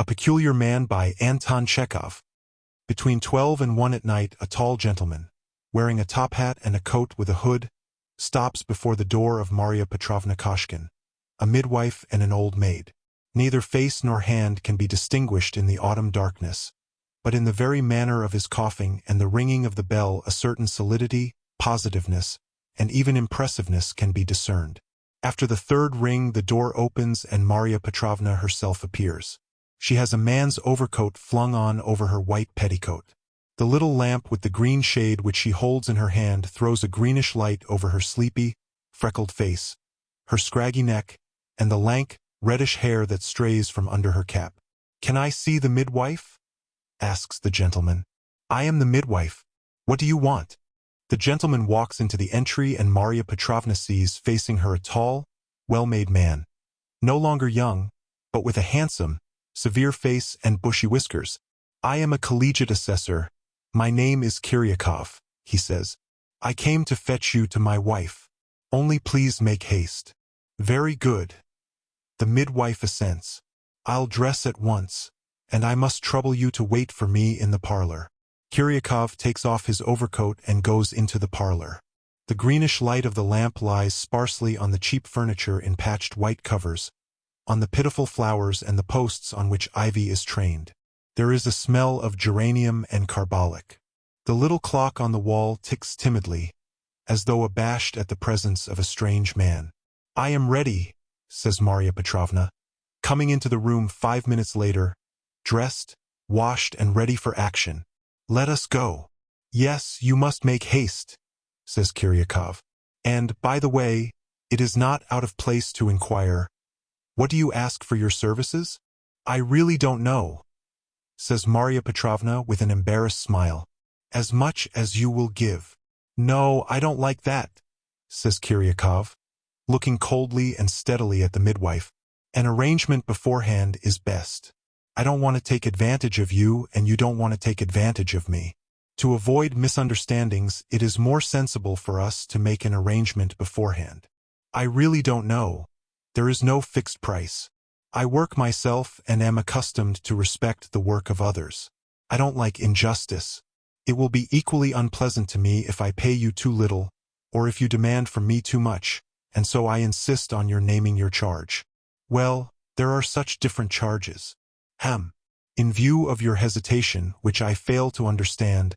A Peculiar Man by Anton Chekhov. Between 12 and 1 at night, a tall gentleman, wearing a top hat and a coat with a hood, stops before the door of Maria Petrovna Koshkin, a midwife and an old maid. Neither face nor hand can be distinguished in the autumn darkness, but in the very manner of his coughing and the ringing of the bell a certain solidity, positiveness, and even impressiveness can be discerned. After the third ring, the door opens and Maria Petrovna herself appears. She has a man's overcoat flung on over her white petticoat. The little lamp with the green shade which she holds in her hand throws a greenish light over her sleepy, freckled face, her scraggy neck, and the lank, reddish hair that strays from under her cap. "Can I see the midwife?" asks the gentleman. "I am the midwife. What do you want?" The gentleman walks into the entry and Maria Petrovna sees facing her a tall, well-made man, no longer young, but with a handsome, severe face and bushy whiskers. "I am a collegiate assessor. My name is Kiryakov," he says. "I came to fetch you to my wife. Only please make haste." "Very good." The midwife assents. "I'll dress at once, and I must trouble you to wait for me in the parlor." Kiryakov takes off his overcoat and goes into the parlor. The greenish light of the lamp lies sparsely on the cheap furniture in patched white covers, on the pitiful flowers and the posts on which ivy is trained. There is a smell of geranium and carbolic. The little clock on the wall ticks timidly, as though abashed at the presence of a strange man. "I am ready," says Maria Petrovna, coming into the room 5 minutes later, dressed, washed, and ready for action. "Let us go." "Yes, you must make haste," says Kiryakov. "And, by the way, it is not out of place to inquire, what do you ask for your services?" "I really don't know," says Maria Petrovna with an embarrassed smile. "As much as you will give." "No, I don't like that," says Kiryakov, looking coldly and steadily at the midwife. "An arrangement beforehand is best. I don't want to take advantage of you, and you don't want to take advantage of me. To avoid misunderstandings, it is more sensible for us to make an arrangement beforehand." "I really don't know. There is no fixed price. I work myself and am accustomed to respect the work of others. I don't like injustice. It will be equally unpleasant to me if I pay you too little, or if you demand from me too much, and so I insist on your naming your charge." "Well, there are such different charges." In view of your hesitation, which I fail to understand,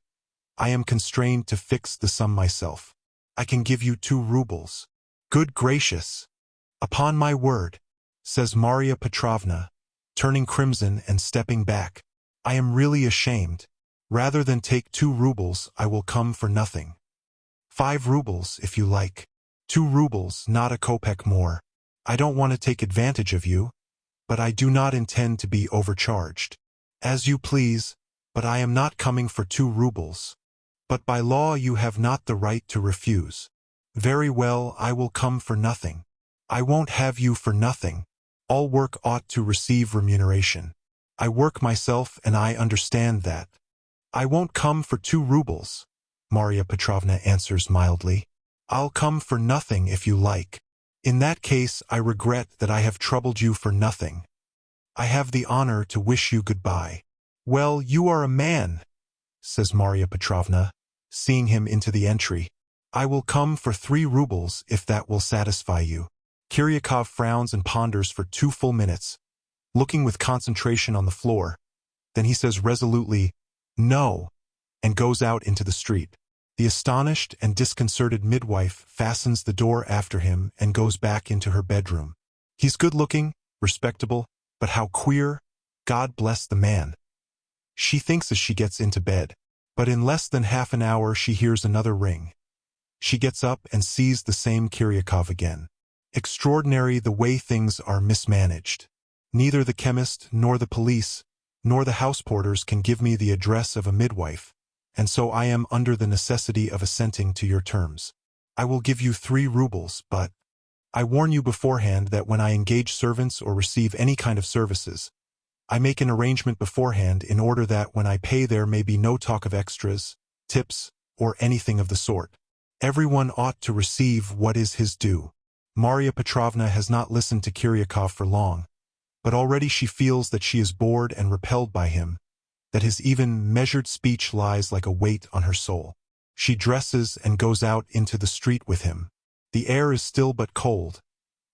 I am constrained to fix the sum myself. I can give you 2 rubles. "Good gracious! Upon my word," says Maria Petrovna, turning crimson and stepping back. "I am really ashamed. Rather than take 2 rubles, I will come for nothing. 5 rubles, if you like. 2 rubles, not a kopeck more. I don't want to take advantage of you, but I do not intend to be overcharged." "As you please, but I am not coming for 2 rubles. But by law you have not the right to refuse." "Very well, I will come for nothing." "I won't have you for nothing. All work ought to receive remuneration. I work myself and I understand that." "I won't come for 2 rubles," Maria Petrovna answers mildly. "I'll come for nothing if you like." "In that case, I regret that I have troubled you for nothing. I have the honor to wish you goodbye." "Well, you are a man," says Maria Petrovna, seeing him into the entry. "I will come for 3 rubles if that will satisfy you." Kiryakov frowns and ponders for 2 full minutes, looking with concentration on the floor. Then he says resolutely, "No," and goes out into the street. The astonished and disconcerted midwife fastens the door after him and goes back into her bedroom. He's good-looking, respectable, but how queer, God bless the man. She thinks as she gets into bed. But in less than half an hour she hears another ring. She gets up and sees the same Kiryakov again. Extraordinary the way things are mismanaged. Neither the chemist, nor the police, nor the house porters can give me the address of a midwife, and so I am under the necessity of assenting to your terms. I will give you 3 rubles, but I warn you beforehand that when I engage servants or receive any kind of services, I make an arrangement beforehand in order that when I pay there may be no talk of extras, tips, or anything of the sort. Everyone ought to receive what is his due." Maria Petrovna has not listened to Kiryakov for long, but already she feels that she is bored and repelled by him, that his even measured speech lies like a weight on her soul. She dresses and goes out into the street with him. The air is still but cold,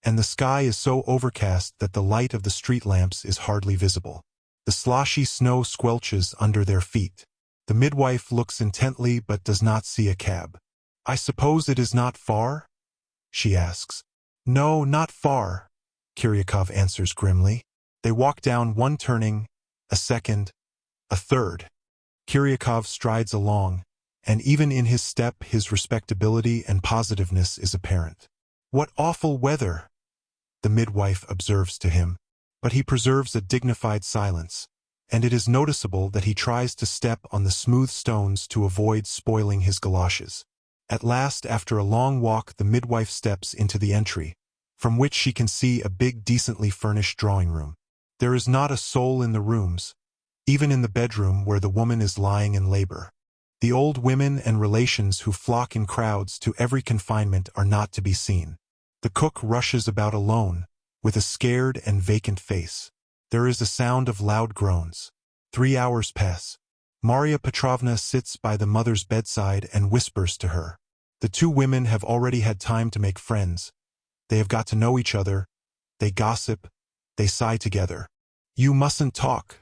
and the sky is so overcast that the light of the street lamps is hardly visible. The sloshy snow squelches under their feet. The midwife looks intently but does not see a cab. "I suppose it is not far?" she asks. "No, not far," Kiryakov answers grimly. They walk down one turning, a second, a third. Kiryakov strides along, and even in his step his respectability and positiveness is apparent. "What awful weather," the midwife observes to him, but he preserves a dignified silence, and it is noticeable that he tries to step on the smooth stones to avoid spoiling his galoshes. At last, after a long walk, the midwife steps into the entry, from which she can see a big, decently furnished drawing room. There is not a soul in the rooms, even in the bedroom where the woman is lying in labor. The old women and relations who flock in crowds to every confinement are not to be seen. The cook rushes about alone, with a scared and vacant face. There is a sound of loud groans. 3 hours pass. Marya Petrovna sits by the mother's bedside and whispers to her. The two women have already had time to make friends. They have got to know each other. They gossip. They sigh together. "You mustn't talk,"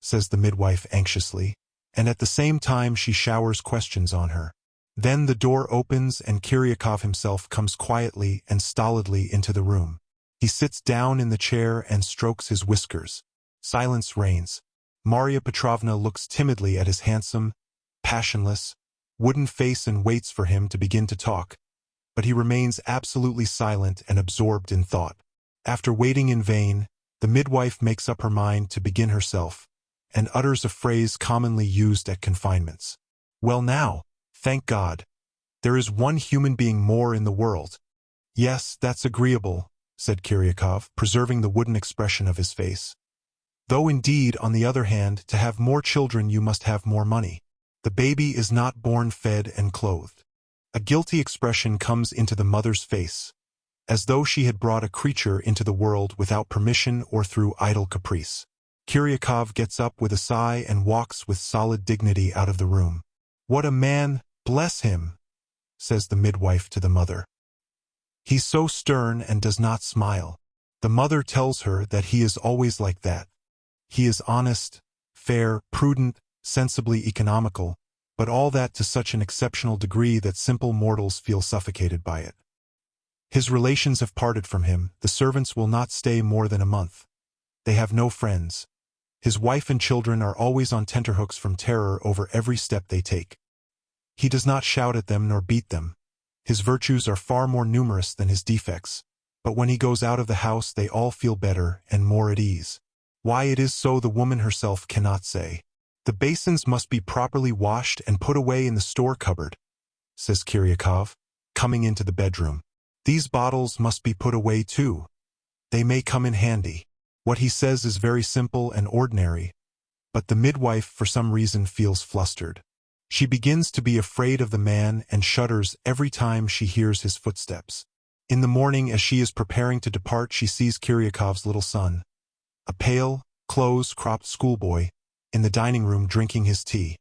says the midwife anxiously, and at the same time she showers questions on her. Then the door opens and Kiryakov himself comes quietly and stolidly into the room. He sits down in the chair and strokes his whiskers. Silence reigns. Marya Petrovna looks timidly at his handsome, passionless, wooden face and waits for him to begin to talk, but he remains absolutely silent and absorbed in thought. After waiting in vain, the midwife makes up her mind to begin herself, and utters a phrase commonly used at confinements. "Well now, thank God, there is one human being more in the world." "Yes, that's agreeable," said Kiryakov, preserving the wooden expression of his face. "Though indeed, on the other hand, to have more children you must have more money. The baby is not born fed and clothed." A guilty expression comes into the mother's face, as though she had brought a creature into the world without permission or through idle caprice. Kiryakov gets up with a sigh and walks with solid dignity out of the room. "What a man, bless him," says the midwife to the mother. "He's so stern and does not smile." The mother tells her that he is always like that. He is honest, fair, prudent, sensibly economical, but all that to such an exceptional degree that simple mortals feel suffocated by it. His relations have parted from him. The servants will not stay more than a month. They have no friends. His wife and children are always on tenterhooks from terror over every step they take. He does not shout at them nor beat them. His virtues are far more numerous than his defects, but when he goes out of the house they all feel better and more at ease. Why it is so the woman herself cannot say. "The basins must be properly washed and put away in the store cupboard," says Kiryakov, coming into the bedroom. "These bottles must be put away too. They may come in handy." What he says is very simple and ordinary, but the midwife for some reason feels flustered. She begins to be afraid of the man and shudders every time she hears his footsteps. In the morning, as she is preparing to depart, she sees Kiryakov's little son, a pale, close-cropped schoolboy, in the dining room drinking his tea.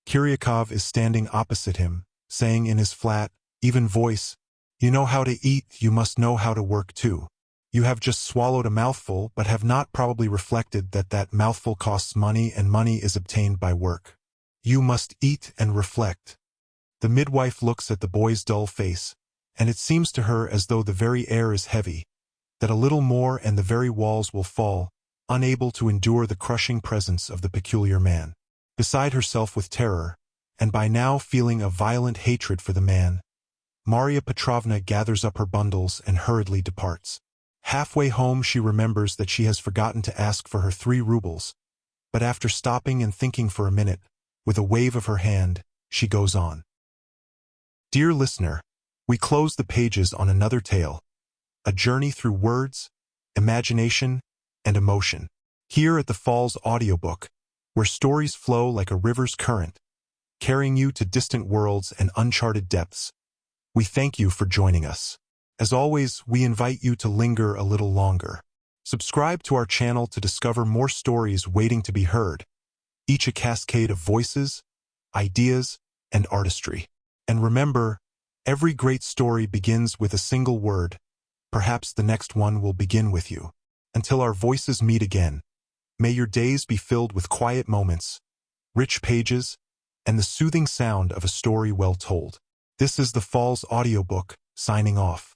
Kiryakov is standing opposite him, saying in his flat, even voice, "You know how to eat, you must know how to work too. You have just swallowed a mouthful, but have not probably reflected that that mouthful costs money and money is obtained by work. You must eat and reflect." The midwife looks at the boy's dull face, and it seems to her as though the very air is heavy, that a little more and the very walls will fall, unable to endure the crushing presence of the peculiar man. Beside herself with terror, and by now feeling a violent hatred for the man, Marya Petrovna gathers up her bundles and hurriedly departs. Halfway home she remembers that she has forgotten to ask for her 3 rubles, but after stopping and thinking for a minute, with a wave of her hand, she goes on. Dear listener, we close the pages on another tale, a journey through words, imagination, and emotion. Here at the Falls Audiobook, where stories flow like a river's current, carrying you to distant worlds and uncharted depths, we thank you for joining us. As always, we invite you to linger a little longer. Subscribe to our channel to discover more stories waiting to be heard, each a cascade of voices, ideas, and artistry. And remember, every great story begins with a single word. Perhaps the next one will begin with you. Until our voices meet again, may your days be filled with quiet moments, rich pages, and the soothing sound of a story well told. This is the Fall's Audiobook, signing off.